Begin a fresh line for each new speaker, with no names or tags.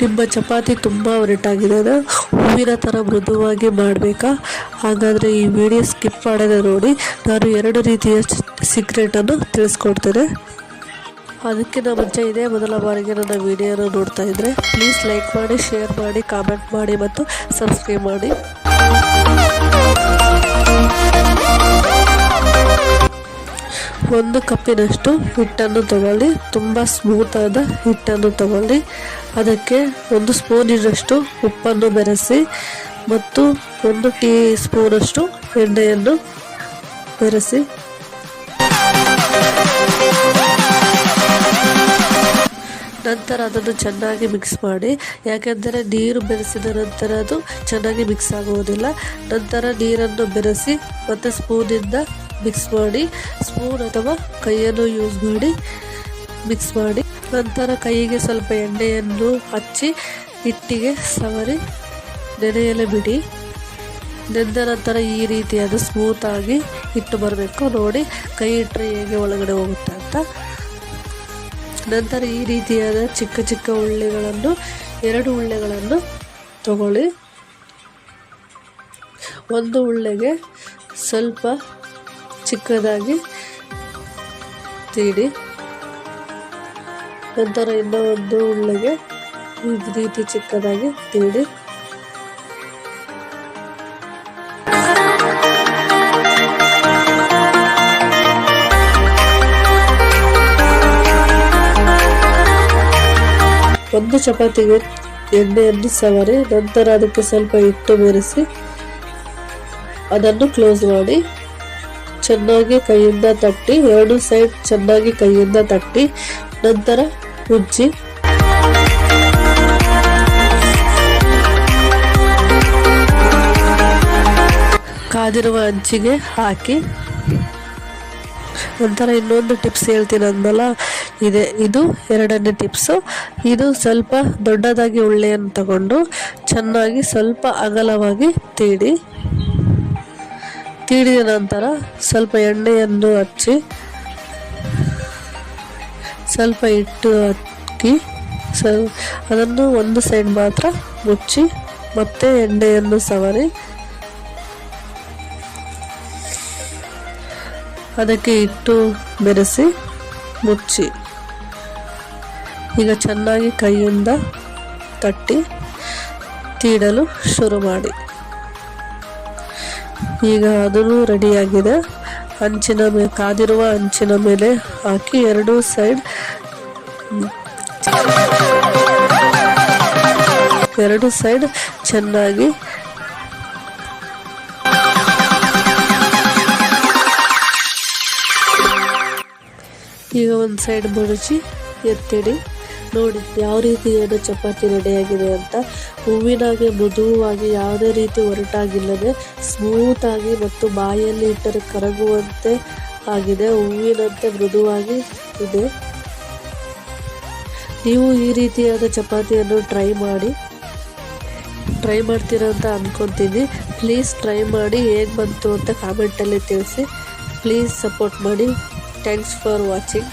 ನಿಮ್ಮ ಚಪಾತಿ ತುಂಬ ಒರಟಾಗಿದೆ, ಹೂವಿನ ಥರ ಮೃದುವಾಗಿ ಮಾಡಬೇಕಾ? ಹಾಗಾದರೆ ಈ ವಿಡಿಯೋ ಸ್ಕಿಪ್ ಮಾಡದೆ ನೋಡಿ. ನಾನು 2 ರೀತಿಯ ಸೀಕ್ರೆಟನ್ನು ತಿಳಿಸ್ಕೊಡ್ತೇನೆ. ಅದಕ್ಕಿಂತ ಮುಂಚೆ ಇದೇ ಮೊದಲ ಬಾರಿಗೆ ನನ್ನ ವಿಡಿಯೋನ ನೋಡ್ತಾ ಇದ್ದರೆ ಪ್ಲೀಸ್ ಲೈಕ್ ಮಾಡಿ, ಶೇರ್ ಮಾಡಿ, ಕಾಮೆಂಟ್ ಮಾಡಿ ಮತ್ತು ಸಬ್ಸ್ಕ್ರೈಬ್ ಮಾಡಿ. ಒಂದು ಕಪ್ಪಿನಷ್ಟು ಹಿಟ್ಟನ್ನು ತಗೊಳ್ಳಿ. ತುಂಬ ಸ್ಮೂತಾದ ಹಿಟ್ಟನ್ನು ತಗೊಳ್ಳಿ. ಅದಕ್ಕೆ 1 ಸ್ಪೂನಿನಷ್ಟು ಉಪ್ಪನ್ನು ಬೆರೆಸಿ ಮತ್ತು 1 ಟೀ ಸ್ಪೂನಷ್ಟು ಎಣ್ಣೆಯನ್ನು ಬೆರೆಸಿ ನಂತರ ಅದನ್ನು ಚೆನ್ನಾಗಿ ಮಿಕ್ಸ್ ಮಾಡಿ. ಯಾಕೆಂದರೆ ನೀರು ಬೆರೆಸಿದ ನಂತರ ಅದು ಚೆನ್ನಾಗಿ ಮಿಕ್ಸ್ ಆಗುವುದಿಲ್ಲ. ನಂತರ ನೀರನ್ನು ಬೆರೆಸಿ ಮತ್ತು ಸ್ಪೂನಿಂದ ಮಿಕ್ಸ್ ಮಾಡಿ. ಸ್ಪೂನ್ ಅಥವಾ ಕೈಯನ್ನು ಯೂಸ್ ಮಾಡಿ ಮಿಕ್ಸ್ ಮಾಡಿ. ನಂತರ ಕೈಗೆ ಸ್ವಲ್ಪ ಎಣ್ಣೆಯನ್ನು ಹಚ್ಚಿ ಹಿಟ್ಟಿಗೆ ಸವರಿ ನೆನೆಯಲು ಬಿಡಿ. ನೆಂದ ನಂತರ ಈ ರೀತಿಯಾದ ಸ್ಮೂತಾಗಿ ಹಿಟ್ಟು ಬರಬೇಕು. ನೋಡಿ, ಕೈ ಇಟ್ಟರೆ ಹೇಗೆ ಒಳಗಡೆ ಹೋಗುತ್ತೆ ಅಂತ. ನಂತರ ಈ ರೀತಿಯಾದ ಚಿಕ್ಕ ಚಿಕ್ಕ ಉಳ್ಳೆಗಳನ್ನು 2 ಉಳ್ಳೆಗಳನ್ನು ತಗೊಳ್ಳಿ. ಒಂದು ಉಳ್ಳೆಗೆ ಸ್ವಲ್ಪ ಚಿಕ್ಕದಾಗಿ ತೀಡಿ. ನಂತರ ಇನ್ನೊಂದು ಉಳ್ಳೆಗೆ ಈ ರೀತಿ ಚಿಕ್ಕದಾಗಿ ತೀಡಿ. ಒಂದು ಚಪಾತಿಗೆ ಎಣ್ಣೆಯನ್ನು ಸವರಿ ನಂತರ ಅದಕ್ಕೆ ಸ್ವಲ್ಪ ಹಿಟ್ಟು ಬೆರೆಸಿ ಅದನ್ನು ಕ್ಲೋಸ್ ಮಾಡಿ ಚೆನ್ನಾಗಿ ಕೈಯಿಂದ ತಟ್ಟಿ 2 ಸೈಡ್ ಚೆನ್ನಾಗಿ ಕೈಯಿಂದ ತಟ್ಟಿ ನಂತರ ಉಜ್ಜಿ ಕಾದಿರುವ ಹಂಚಿಗೆ ಹಾಕಿ. ನಂತರ ಇನ್ನೊಂದು ಟಿಪ್ಸ್ ಹೇಳ್ತೀನಿ ಅಂದಲ್ಲ, ಇದು 2ನೇ ಟಿಪ್ಸು. ಇದು ಸ್ವಲ್ಪ ದೊಡ್ಡದಾಗಿ ಉಳ್ಳೆಯನ್ನು ತಗೊಂಡು ಚೆನ್ನಾಗಿ ಸ್ವಲ್ಪ ಅಗಲವಾಗಿ ತೀಡಿದ ನಂತರ ಸ್ವಲ್ಪ ಎಣ್ಣೆಯನ್ನು ಹಚ್ಚಿ ಸ್ವಲ್ಪ ಹಿಟ್ಟು ಹಾಕಿ ಅದನ್ನು ಒಂದು ಸೈಡ್ ಮಾತ್ರ ಮುಚ್ಚಿ ಮತ್ತೆ ಎಣ್ಣೆಯನ್ನು ಸವರಿ ಅದಕ್ಕೆ ಹಿಟ್ಟು ಬೆರೆಸಿ ಮುಚ್ಚಿ. ಈಗ ಚೆನ್ನಾಗಿ ಕೈಯಿಂದ ತಟ್ಟಿ ತೀಡಲು ಶುರು ಮಾಡಿ. ಈಗ ಅದನ್ನು ರೆಡಿಯಾಗಿದೆ. ಕಾದಿರುವ ಹಂಚಿನ ಮೇಲೆ ಹಾಕಿ 2 ಸೈಡ್ ಚೆನ್ನಾಗಿ ಈಗ ಒಂದು ಸೈಡ್ ಮುರಿಸಿ ಎತ್ತಿಡಿ. ನೋಡಿ ಯಾವ ರೀತಿ ಏನು ಚಪಾತಿ ರೆಡಿಯಾಗಿದೆ ಅಂತ. ಹೂವಿನಾಗೆ ಮೃದುವಾಗಿ ಯಾವುದೇ ರೀತಿ ಒರಟಾಗಿಲ್ಲದೆ ಸ್ಮೂತಾಗಿ ಮತ್ತು ಬಾಯಲ್ಲಿ ಇಟ್ಟರೆ ಕರಗುವಂತೆ ಆಗಿದೆ. ಹೂವಿನಂತೆ ಮೃದುವಾಗಿ ಇದೆ. ನೀವು ಈ ರೀತಿಯಾದ ಚಪಾತಿಯನ್ನು ಟ್ರೈ ಮಾಡ್ತೀರಾ ಅಂತ ಅಂದ್ಕೊತೀನಿ. ಪ್ಲೀಸ್ ಟ್ರೈ ಮಾಡಿ ಹೇಗೆ ಬಂತು ಅಂತ ಕಾಮೆಂಟಲ್ಲಿ ತಿಳಿಸಿ. ಪ್ಲೀಸ್ ಸಪೋರ್ಟ್ ಮಾಡಿ. Thanks for watching.